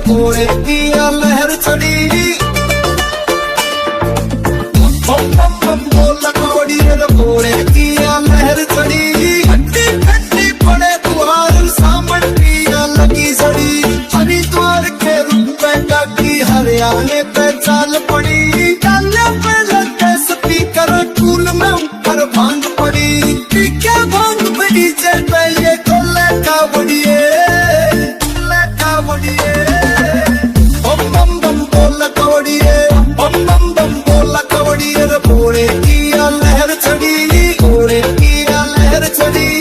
घोड़े की लहर चढ़ी। बम बम बम बोला कवड़ी घोड़े की लहर चढ़ी। खट्टी खट्टी पड़े तुहार सामन पिया लगी सड़ी। हरिद्वार के रूप में काकी हरियाणे पे चाल पड़ी। डाले पे लगे स्पीकर टूल में ऊपर भांग पड़ी। क्या भांग पड़ी जे पे ये कोले का बड़िए बम बम बम बोला कवड़िए। बम बम बम बोला कवड़िए घोड़े की लहर चढ़ी। घोड़े की लहर चढ़ी।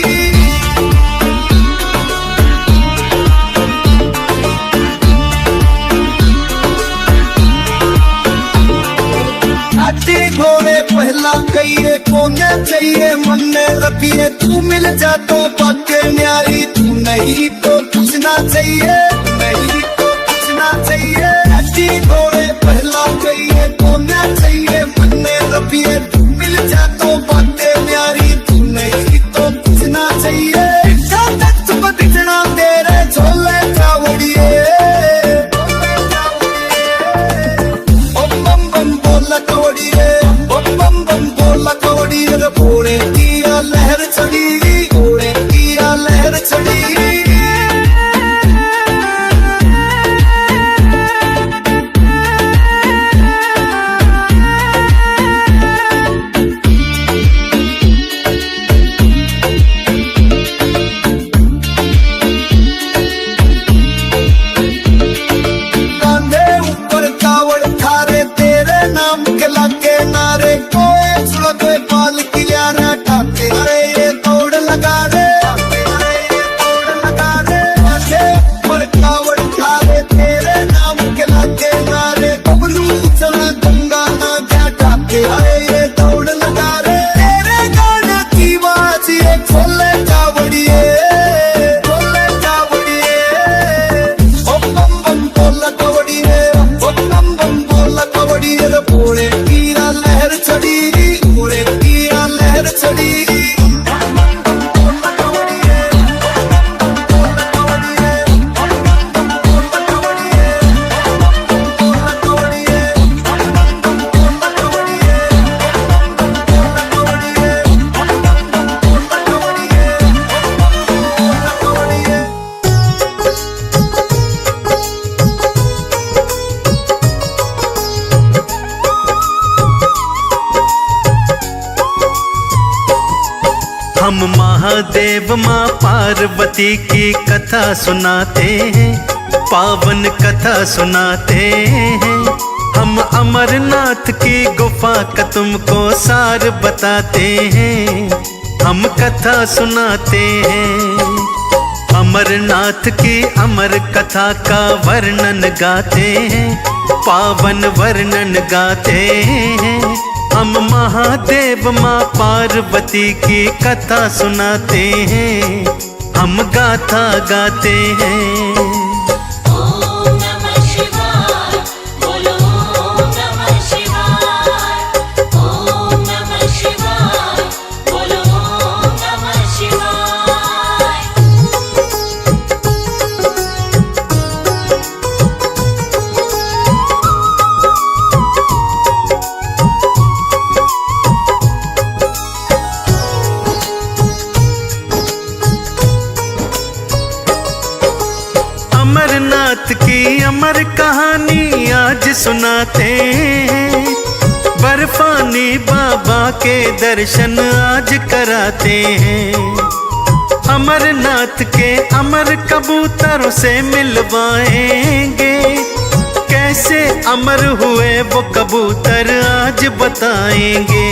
घोड़े पहला कहिए कोने चाहिए मन में रखिए। तू मिल जा तो पक्के न्यारी। तू नहीं तो पूछना चाहिए। नहीं तो पूछना चाहिए। घोड़े पहला कहिए कोने चाहिए मन में रखिए। तू मिल जा तो पक्के न्यारी। तू नहीं तो पूछना चाहिए। दिखना तेरे झोले चावड़िए। बम बम बोला कवड़िए। बम बम बम बोला कवड़िए घोड़े की लहर चढ़ी। घोड़े की लहर चढ़ी। घोड़े की लहर चढ़ी। घोड़े की लहर चढ़ी। हम महादेव माँ पार्वती की कथा सुनाते हैं। पावन कथा सुनाते हैं। हम अमरनाथ की गुफा का तुमको सार बताते हैं। हम कथा सुनाते हैं। अमरनाथ की अमर कथा का वर्णन गाते हैं। पावन वर्णन गाते हैं। हम महादेव माँ पार्वती की कथा सुनाते हैं। हम गाथा गाते हैं। ओम नमः शिवाय बोलो। ओम नमः शिवाय। ओम नमः शिवाय बोलो। ओम नमः शिवाय। अमरनाथ की अमर कहानी आज सुनाते हैं। बर्फानी बाबा के दर्शन आज कराते हैं। अमरनाथ के अमर कबूतरों से मिलवाएंगे। कैसे अमर हुए वो कबूतर आज बताएंगे।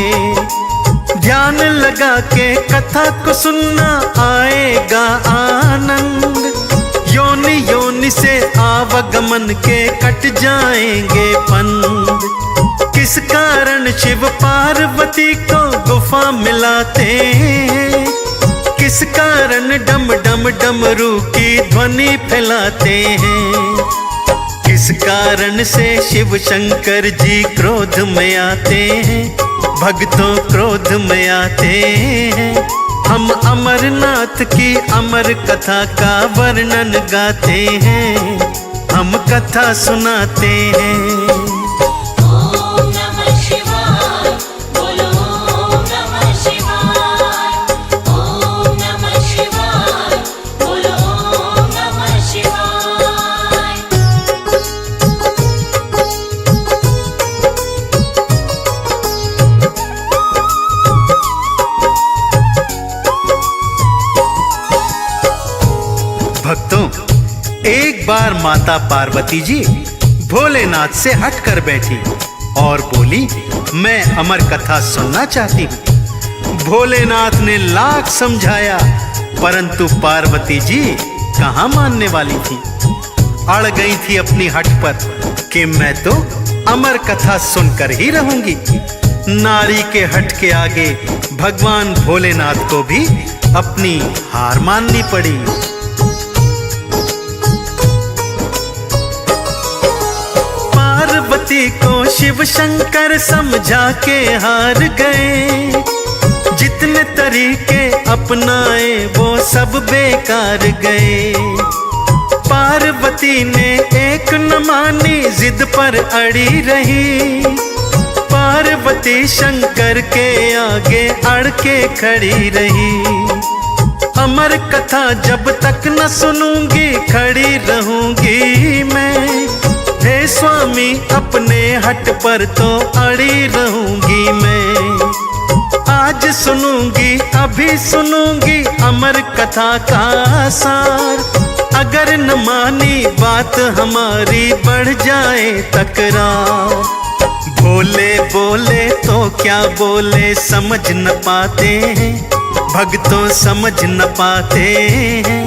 ध्यान लगा के कथा को सुनना आएगा आनंद। योनि योनि से आवागमन के कट जाएंगे पंद। किस कारण शिव पार्वती को गुफा मिलाते हैं। किस कारण डम डम डमरू की ध्वनि फैलाते हैं। किस कारण से शिव शंकर जी क्रोध में आते हैं। भक्तों क्रोध में आते हैं। हम अमरनाथ की अमर कथा का वर्णन गाते हैं। हम कथा सुनाते हैं। ओम नमः शिवाय बोलो ओम नमः शिवाय। ओम नमः शिवाय बोलो ओम नमः शिवाय। भक्तों, एक बार माता पार्वती जी भोलेनाथ से हटकर बैठी और बोली, मैं अमर कथा सुनना चाहती हूँ। भोलेनाथ ने लाख समझाया, परंतु पार्वती जी कहाँ मानने वाली थी। अड़ गई थी अपनी हट पर कि मैं तो अमर कथा सुनकर ही रहूंगी। नारी के हट के आगे भगवान भोलेनाथ को भी अपनी हार माननी पड़ी। पार्वती को शिव शंकर समझा के हार गए। जितने तरीके अपनाए वो सब बेकार गए। पार्वती ने एक न मानी, जिद पर अड़ी रही। पार्वती शंकर के आगे अड़ के खड़ी रही। अमर कथा जब तक न सुनूंगी, खड़ी रहूंगी मैं। हे स्वामी, अपने हट पर तो अड़ी रहूंगी मैं। आज सुनूंगी, अभी सुनूंगी अमर कथा का सार। अगर न मानी बात हमारी, बढ़ जाए तकरार। भोले बोले तो क्या बोले, समझ न पाते हैं। भक्तों समझ न पाते हैं।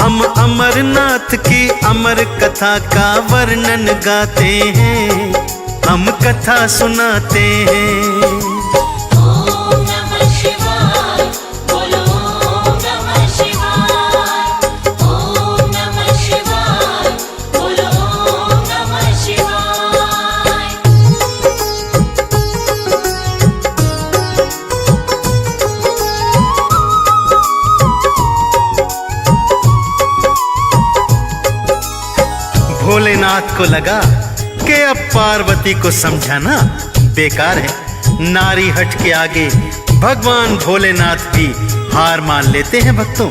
हम अमरनाथ की अमर कथा का वर्णन गाते हैं। हम कथा सुनाते हैं। ओम नमः शिवाय बोलो ओम नमः शिवाय। ओम नमः शिवाय बोलो ओम नमः शिवाय। भोलेनाथ को लगा कि अब पार्वती को समझाना बेकार है। नारी हट के आगे भगवान भोलेनाथ भी हार मान लेते हैं भक्तों,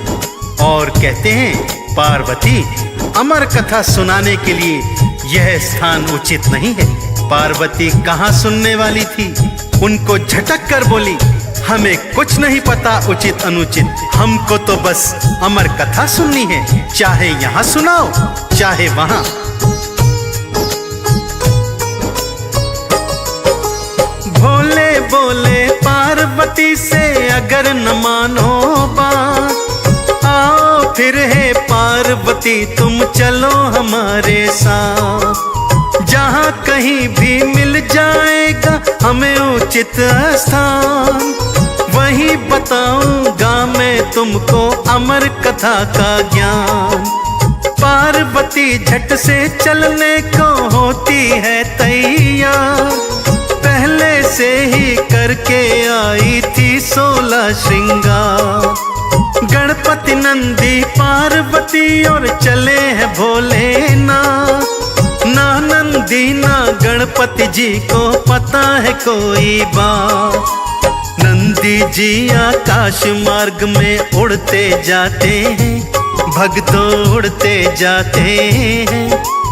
और कहते हैं, पार्वती, अमर कथा सुनाने के लिए यह स्थान उचित नहीं है। पार्वती कहाँ सुनने वाली थी, उनको झटक कर बोली, हमें कुछ नहीं पता उचित अनुचित। हमको तो बस अमर कथा सुननी है, चाहे यहाँ सुनाओ चाहे वहां। भोले बोले पार्वती से, अगर न मानो बात, आओ फिर हे पार्वती तुम चलो हमारे साथ। जहाँ कहीं भी मिल जाएगा हमें उचित स्थान, वहीं बताऊंगा मैं तुमको अमर कथा का ज्ञान। पार्वती झट से चलने को होती है तैयार। पहले से ही करके आई थी 16 श्रृंगार। गणपति नंदी पार्वती और चले हैं भोलेनाथ। ना नंदी ना गणपति जी को पता है कोई बात। नंदी जी आकाश मार्ग में उड़ते जाते हैं, भक्तों उड़ते जाते हैं।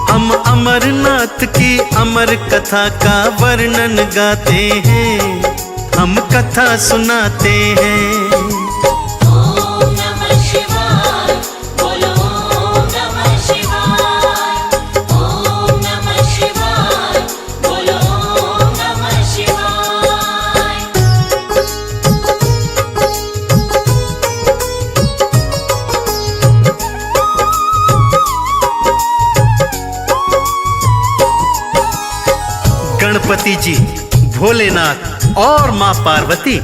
हम अमरनाथ की अमर कथा का वर्णन गाते हैं। हम कथा सुनाते हैं। ओम नमः शिवाय बोलो ओम नमः शिवाय। ओम नमः शिवाय बोलो ओम नमः शिवाय। गणपति जी, भोलेनाथ और मां पार्वती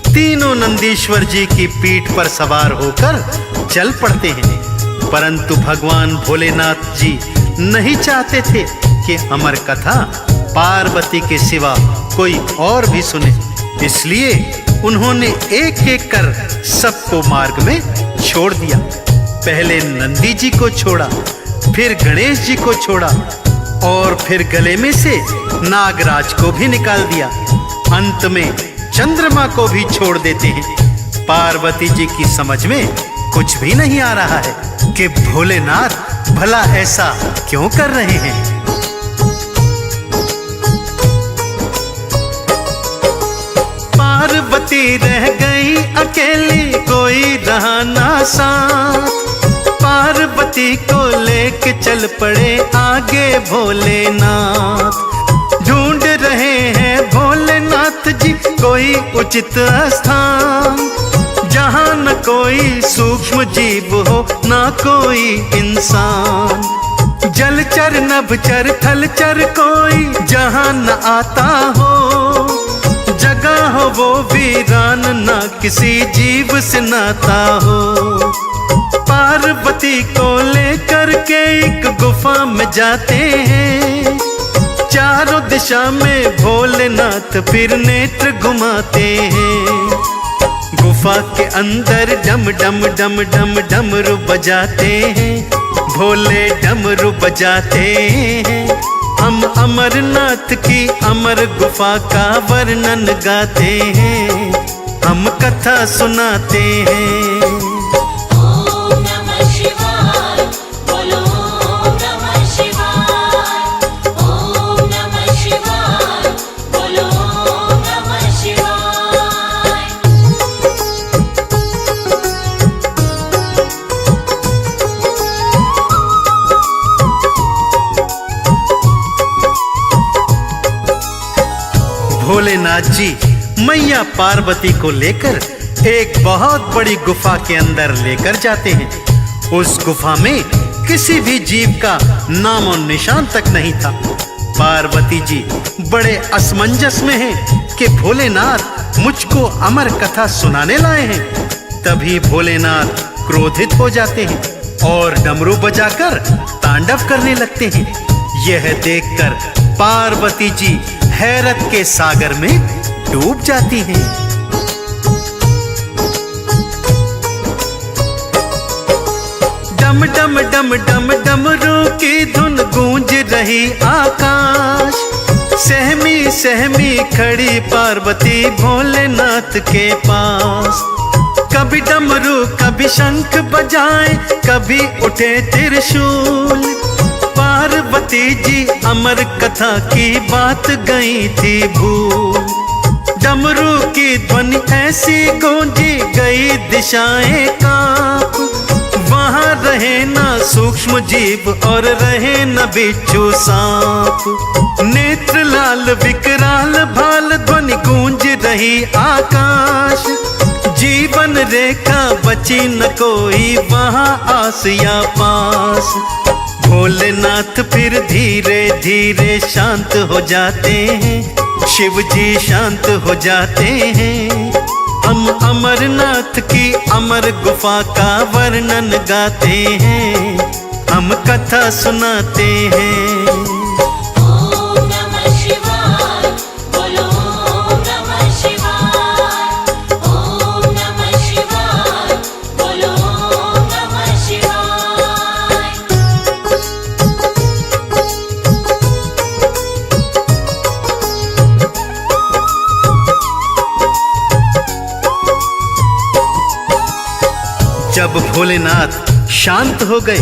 तीनों नंदीश्वर जी की पीठ पर सवार होकर चल पड़ते हैं। परंतु भगवान भोलेनाथ जी नहीं चाहते थे कि अमर कथा पार्वती के सिवा कोई और भी सुने। इसलिए उन्होंने एक एक कर सबको मार्ग में छोड़ दिया। पहले नंदी जी को छोड़ा, फिर गणेश जी को छोड़ा और फिर गले में से नागराज को भी निकाल दिया। अंत में चंद्रमा को भी छोड़ देते हैं। पार्वती जी की समझ में कुछ भी नहीं आ रहा है कि भोलेनाथ भला ऐसा क्यों कर रहे हैं। पार्वती रह गई अकेली, कोई रहा ना साथ। पार्वती को लेके चल पड़े आगे भोलेनाथ। ढूंढ रहे हैं भोलेनाथ जी कोई उचित स्थान, जहां न कोई सूक्ष्म जीव हो ना कोई इंसान। जलचर नभचर थलचर कोई जहां न आता हो, जगह हो वो वीरान ना किसी जीव से नाता हो। पार्वती को लेकर के एक गुफा में जाते हैं, चारों दिशा में भोलेनाथ फिर नेत्र घुमाते हैं। गुफा के अंदर डम डम डम डम डमरू बजाते हैं, भोले डमरू बजाते हैं। हम अमरनाथ की अमर गुफा का वर्णन गाते हैं, हम कथा सुनाते हैं। ओम नमः शिवाय, बोलो ओम नमः शिवाय। ओम नमः शिवाय, बोलो ओम नमः शिवाय। भोलेनाथ जी मैया पार्वती को लेकर एक बहुत बड़ी गुफा के अंदर लेकर जाते हैं। उस गुफा में किसी भी जीव का नाम और निशान तक नहीं था। पार्वती जी बड़े असमंजस में हैं कि भोलेनाथ मुझको अमर कथा सुनाने लाए हैं। तभी भोलेनाथ क्रोधित हो जाते हैं और डमरू बजाकर तांडव करने लगते हैं। यह देखकर पार्वती जी हैरत के सागर में डूब जाती हैं। डम डम डम डम डमरू की धुन गूंज रही आकाश। सहमी सहमी खड़ी पार्वती भोलेनाथ के पास। कभी डमरू कभी शंख बजाए, कभी उठे त्रिशूल। पार्वती जी अमर कथा की बात गई थी भूल। डमरू की ध्वनि ऐसी गूंजी गई दिशाएं कांप। वहां रहे ना सूक्ष्म जीव और रहे न बिच्छू सांप। नेत्र लाल विकराल भाल ध्वनि गूंज रही आकाश। जीवन रेखा बची न कोई वहां आस या पास। भोलेनाथ फिर धीरे धीरे शांत हो जाते हैं, शिव जी शांत हो जाते हैं। हम अमरनाथ की अमर गुफा का वर्णन गाते हैं, हम कथा सुनाते हैं। ओम नमः शिवाय, बोलो ओम नमः शिवाय। ओम नमः शिवाय, बोलो ओम नमः शिवाय। जब भोलेनाथ शांत हो गए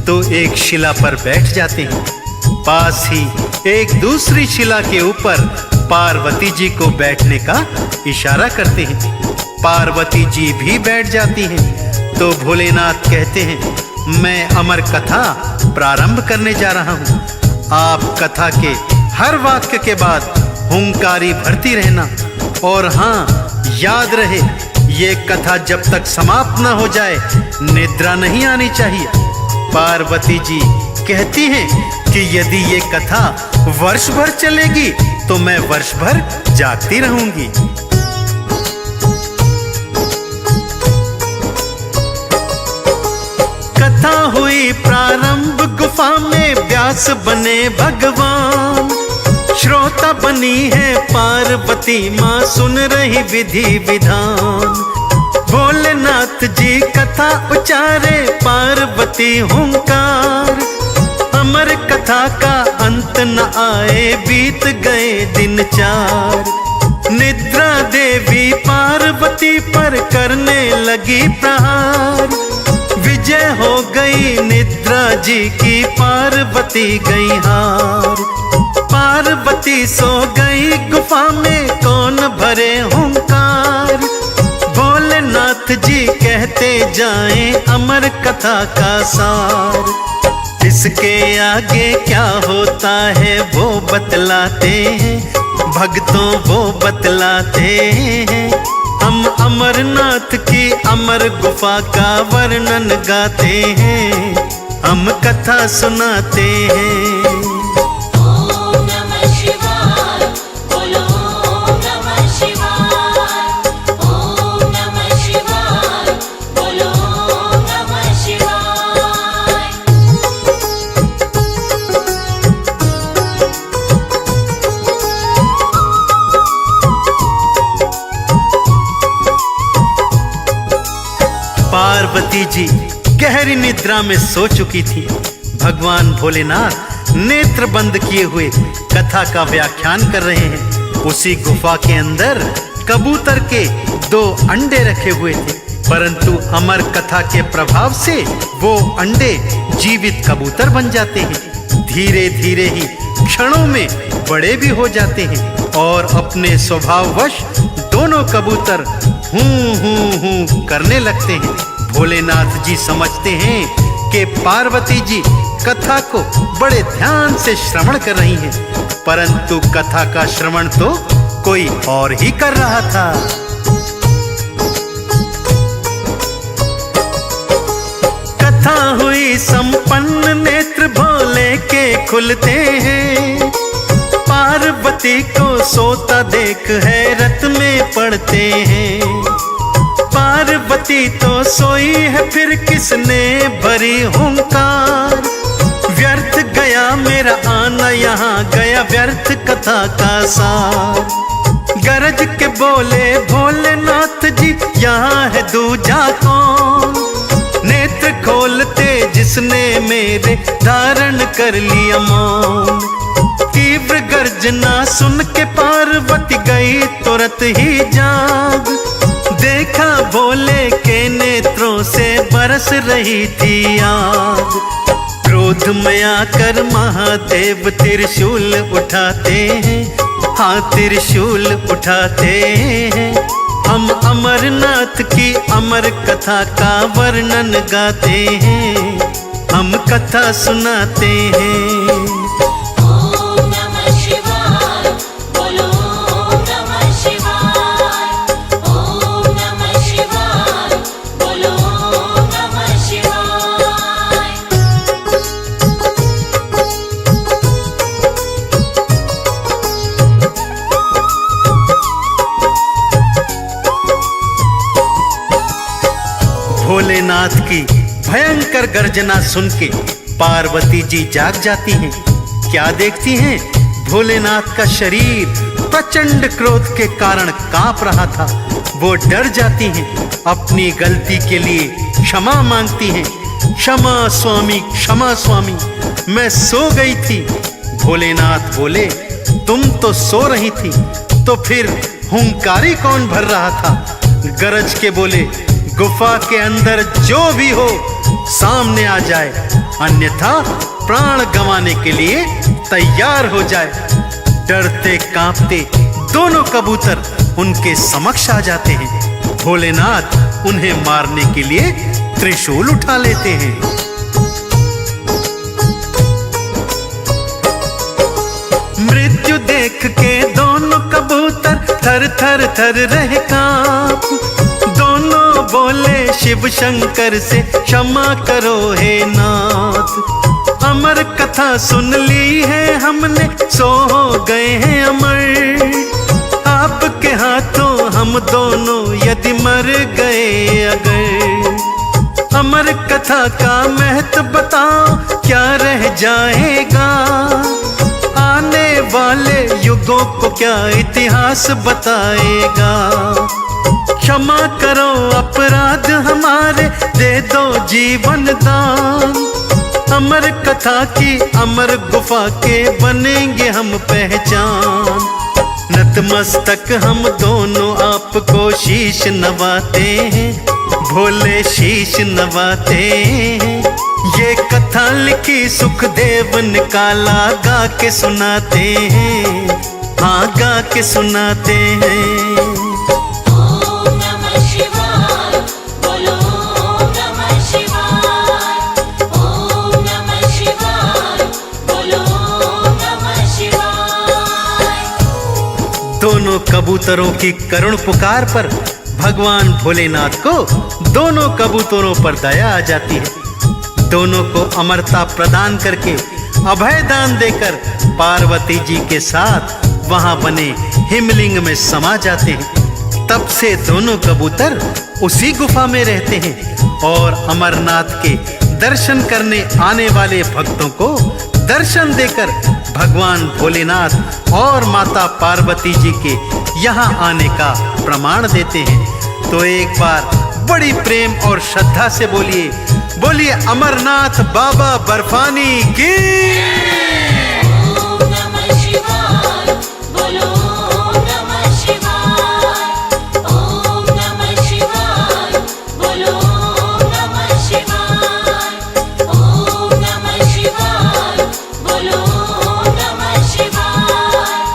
तो एक शिला पर बैठ जाते हैं। पास ही एक दूसरी शिला के ऊपर पार्वती जी को बैठने का इशारा करते हैं। पार्वती जी भी बैठ जाती हैं। तो भोलेनाथ कहते हैं, मैं अमर कथा प्रारंभ करने जा रहा हूँ। आप कथा के हर वाक्य के बाद हुंकारी भरती रहना। और हाँ, याद रहे, ये कथा जब तक समाप्त न हो जाए निद्रा नहीं आनी चाहिए। पार्वती जी कहती हैं कि यदि ये कथा वर्ष भर चलेगी तो मैं वर्ष भर जागती रहूंगी। कथा हुई प्रारंभ गुफा में व्यास बने भगवान। श्रोता बनी है पार्वती माँ, सुन रही विधि विधान। भोलेनाथ जी कथा उचारे, पार्वती हुंकार। विचार। निद्रा देवी पार्वती पर करने लगी प्रहार। विजय हो गई निद्रा जी की, पार्वती गई हार। पार्वती सो गई गुफा में, कौन भरे हुंकार। भोलेनाथ जी कहते जाएं अमर कथा का सार। इसके आगे क्या होता है वो बतलाते हैं, भक्तों वो बतलाते हैं। हम अमरनाथ की अमर गुफा का वर्णन गाते हैं, हम कथा सुनाते हैं। ओम नमः शिवाय, बोलो ओम नमः शिवाय। ओम नमः शिवाय, बोलो ओम नमः शिवाय। पार्वती जी गहरी निद्रा में सो चुकी थी। भगवान भोलेनाथ नेत्र बंद किए हुए कथा का व्याख्यान कर रहे हैं। उसी गुफा के अंदर कबूतर के 2 अंडे रखे हुए थे, परंतु अमर कथा के प्रभाव से वो अंडे जीवित कबूतर बन जाते हैं। धीरे धीरे ही क्षणों में बड़े भी हो जाते हैं और अपने स्वभाववश दोनों कबूतर हूं हूं हूं करने लगते हैं। भोलेनाथ जी समझते हैं कि पार्वती जी कथा को बड़े ध्यान से श्रवण कर रही हैं, परंतु कथा का श्रवण तो कोई और ही कर रहा था। कथा हुई संपन्न, नेत्र भोले के खुलते हैं। पार्वती को सोता देख हैरत में पड़ते हैं। पार्वती तो सोई है, फिर किसने भरी हुंकार। व्यर्थ गया मेरा आना यहाँ, गया व्यर्थ कथा का सार। गरज के बोले भोलेनाथ जी, यहाँ है दूजा कौन। नेत्र खोलते जिसने मेरे, धारण कर लिया मौन। तीव्र गर्जना सुन के पार्वती गई तुरंत ही जाग। देखा भोले के नेत्रों से बरस रही थी आग। क्रोध में आकर महादेव त्रिशूल उठाते हैं, हाँ त्रिशूल उठाते हैं। हम अमरनाथ की अमर कथा का वर्णन गाते हैं, हम कथा सुनाते हैं। ओम नमः शिवाय, बोलो ओम नमः शिवाय। ओम नमः शिवाय, बोलो ओम नमः शिवाय। भोलेनाथ की भयंकर गर्जना सुन के पार्वती जी जाग जाती हैं। क्या देखती हैं? भोलेनाथ का शरीर प्रचंड क्रोध के कारण कांप रहा था। वो डर जाती हैं, अपनी गलती के लिए क्षमा मांगती हैं। क्षमा स्वामी, क्षमा स्वामी, मैं सो गई थी। भोलेनाथ बोले, तुम तो सो रही थी, तो फिर हुंकारी कौन भर रहा था? गरज के बोले, गुफा के अंदर जो भी हो सामने आ जाए, अन्यथा प्राण गंवाने के लिए तैयार हो जाए। डरते कांपते दोनों कबूतर उनके समक्ष आ जाते हैं। भोलेनाथ उन्हें मारने के लिए त्रिशूल उठा लेते हैं। मृत्यु देख के दोनों कबूतर थर थर थर रहे कांप। दोनों बोले शिव शंकर से, क्षमा करो हे नाथ। अमर कथा सुन ली है हमने, सो हो गए हैं अमर। आपके हाथों हम दोनों यदि मर गए अगर। अमर कथा का महत्व बताओ, क्या रह जाएगा? आने वाले युगों को क्या इतिहास बताएगा? क्षमा करो अपराध हमारे, दे दो जीवन दान। अमर कथा की अमर गुफा के बनेंगे हम पहचान। नतमस्तक हम दोनों आपको शीश नवाते हैं, भोले शीश नवाते हैं। ये कथा लिखी सुखदेव निकाला, गा के सुनाते हैं, हाँ गा के सुनाते हैं। ओम नमः शिवाय, बोलो ओम नमः शिवाय। ओम नमः शिवाय, बोलो ओम नमः शिवाय। दोनों कबूतरों की करुण पुकार पर भगवान भोलेनाथ को दोनों कबूतरों पर दया आ जाती है। दोनों को अमरता प्रदान करके अभय दान देकर पार्वती जी के साथ वहां बने हिमलिंग में समा जाते हैं। तब से दोनों कबूतर उसी गुफा में रहते हैं और अमरनाथ के दर्शन करने आने वाले भक्तों को दर्शन देकर भगवान भोलेनाथ और माता पार्वती जी के यहाँ आने का प्रमाण देते हैं। तो एक बार बड़ी प्रेम और श्रद्धा से बोलिए, बोलिए अमरनाथ बाबा बर्फानी की। ओम नमः शिवाय, बोलो ओम नमः शिवाय। ओम नमः शिवाय, बोलो ओम नमः शिवाय। ओम नमः शिवाय, बोलो ओम नमः शिवाय।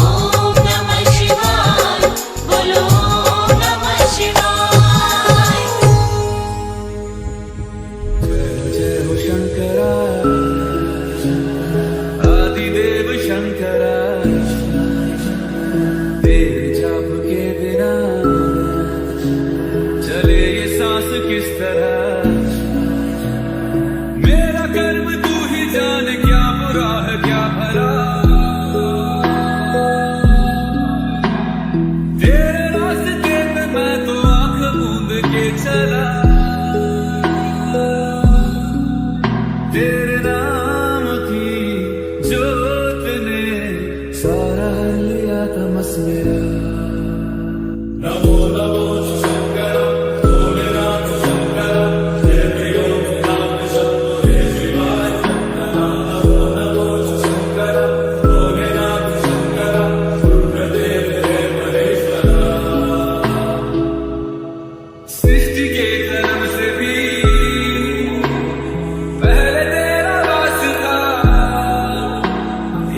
ओम नमः शिवाय, बोलो ओम नमः शिवाय। जय हो शंकरा, आदिदेव शंकरा। तेरे जाप के बिना चले ये सांस किस तरह। मेरा कर्म तू ही जाने, क्या बुरा है क्या भला। तेरे रास्ते पे मैं तो आंख मूंद के चला। तेरे नाम की जोत ने सारा लिया तमस मेरा। नमो नमो शंकर, भोलेनाथ शंकर। जय भोलेनाथ शंकर, जय शिवाय शंकर। नमो नमो शंकर, भोलेनाथ शंकर। रुद्रदेव जय महेश्वरा। सृष्टि के जन्म से भी पहले तेरा वास्ता,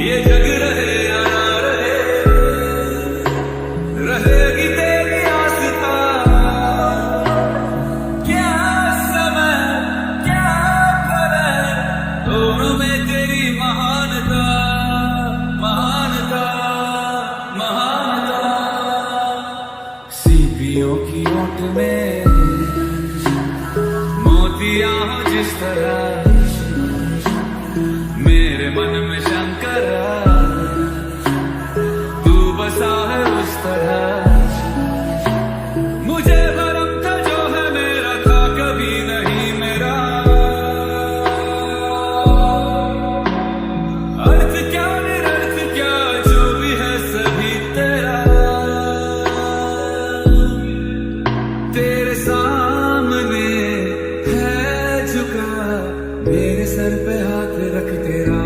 ये जग रहे या ना रहे, रहेगी तेरी आस्था। क्या समय क्या फल है, दोनों में तेरी महानता, महानता, महानता। सीपियों की ओट में मोतियां हो जिस तरह, मेरे मन में शंकरा तू बसा है उस तरह। मुझे भरम था जो है मेरा, था कभी नहीं मेरा। अर्थ क्या निरर्थ क्या, जो भी है सभी तेरा। तेरे सामने है झुका, मेरे सर पे हाथ रख तेरा।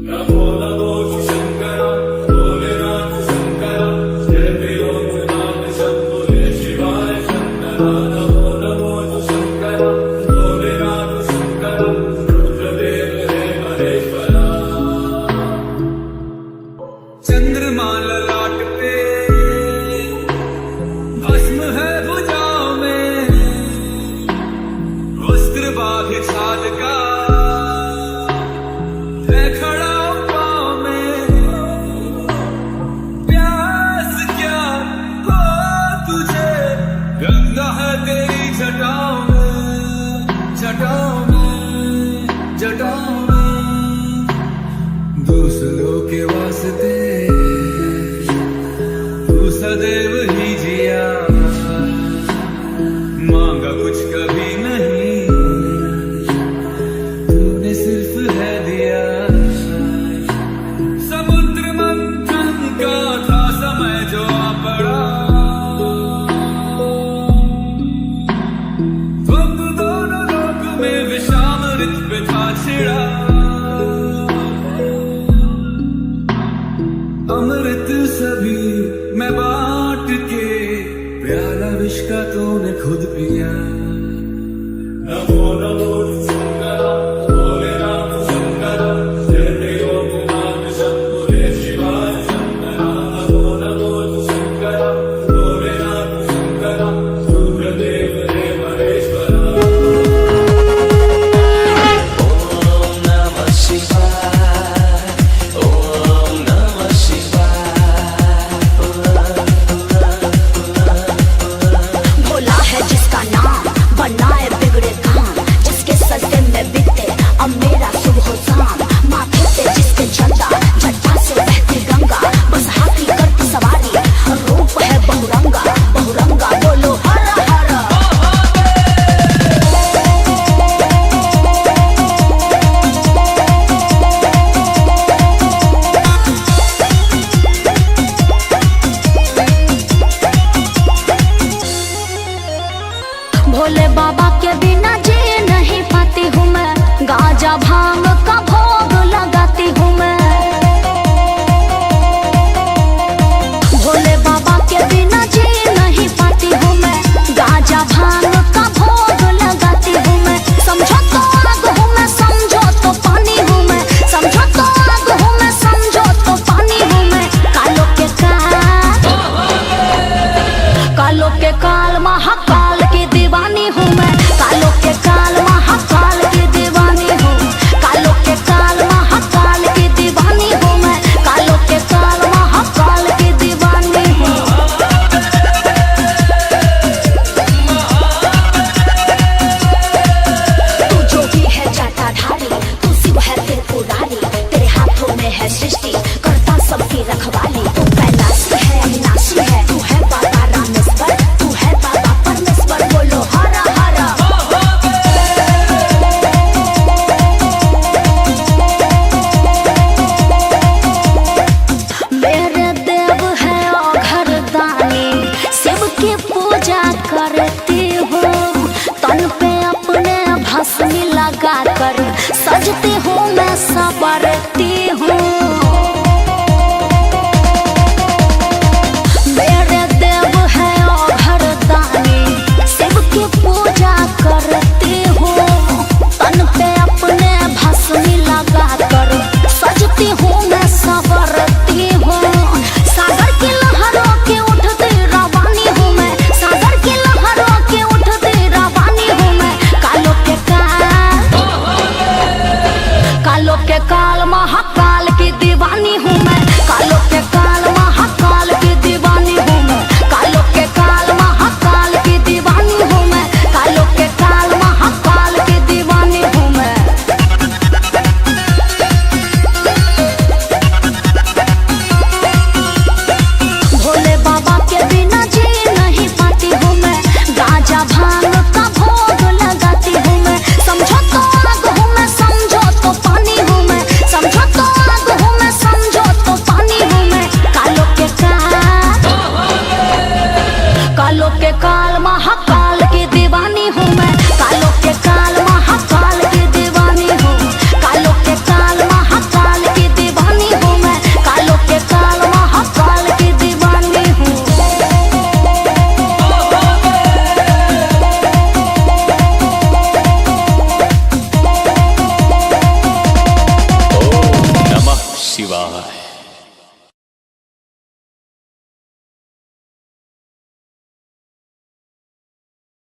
नमो नमो शंकर, भोलेनाथ शंकर। जय भोलेनाथ शंभो, जय शिवाय शंकर। नमो नमो शंकर, भोलेनाथ शंकर। रुद्रदेव जय महेश्वरा। चंद्रमा ललाट पे, भस्म है भुजाओं में, वस्त्र बाघ छाल का है खड़ा पाँव में। प्यास क्या हो तुझे, गंगा है तेरी जटाओं में, जटाओं में, जटाओं में। दूसरों के वास्ते तू सदैव ही जिया, मांगा कुछ कभी नहीं, तूने सिर्फ है दिया। समुद्र मंथन का था समय जो आ पड़ा, द्वंद्व दोनों लोक में विषामृत पे था छिड़ा। अमृत में बांट के, प्याला विष का तूने खुद पिया। नमो नमो शंकर, भोलेनाथ शंकर, जय देवो नाथ शंभुरे शिवाय शंकर। नमो नमो शंकर, भोलेनाथ शंकर, रुद्रदेव देवरेश्वर। भोला है जिसका नाम बनाए बिगड़े काम, जिसके सजदे में बीते अब मेरा सुबह शाम। माथे पे जिसके झंडा, झंडा से बहती गंगा, बस हाथी करती सवारी, रूप है बहुरंगा, बहुरंगा बोलो हर हर। भोले बाबा के बिना जी नहीं पाती हूँ मैं, गाजा भांग का भोग लगाती हूँ मैं। भोले बाबा के बिना जी नहीं पाती हूँ मैं, गाजा भांग का भोग लगाती हूँ मैं। समझो तो आग हूँ मैं, समझो तो पानी हूँ मैं, समझो तो आग हूँ मैं, समझो तो पानी हूँ मैं। कालों के काल महाकाल की दीवानी हूँ मैं, कालों के काल महाकाल की दीवानी हूँ, कालों के काल महाकाल की दीवानी हूँ मैं, कालों के काल महाकाल की दीवानी हूँ। तू जोगी है जटाधारी, तू शिव है त्रिपुरारी, तेरे हाथों में है सृष्टि, करता सबकी रखवाली। तू कैलाशी है अविनाशी है, तू है बाबा रामेश्वर, तू है बाबा परमेश्वर बोलो हर हर। मेरे देव है घरदानी, शिव की पूजा करती हूँ, तन पे अपने भस्म लगा कर सजती हूँ मैं संवरती हूँ। मेरे देव है घरदानी, शिव की पूजा करती हूँ, तन पे अपने भस्म लगा कर सजती हूँ मैं संवरती हूँ। सागर की लहरों के उठती रवानी हूँ मैं, सागर की लहरों के उठती रवानी हूँ मैं। कालों के काल महाकाल